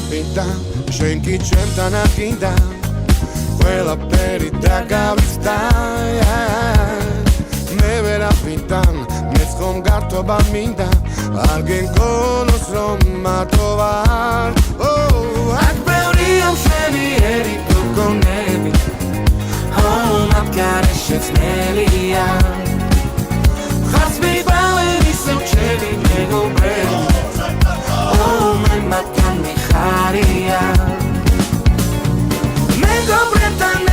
ვერაფრიდან შენ კი ჩემთან აღიდა ყველაფერი დაგავიწყდა მე ვერაფრიდან მეც ხომ გართობა მინდა არ გენგონოს რომ მარტოვარ აქ ბევრია მშვენიერი გოგონები მათ გარეშეც ნელია ხარს მიბავენ ისევ ჩემი მეგობრები მან მათგან მიხარია მეგობრებთან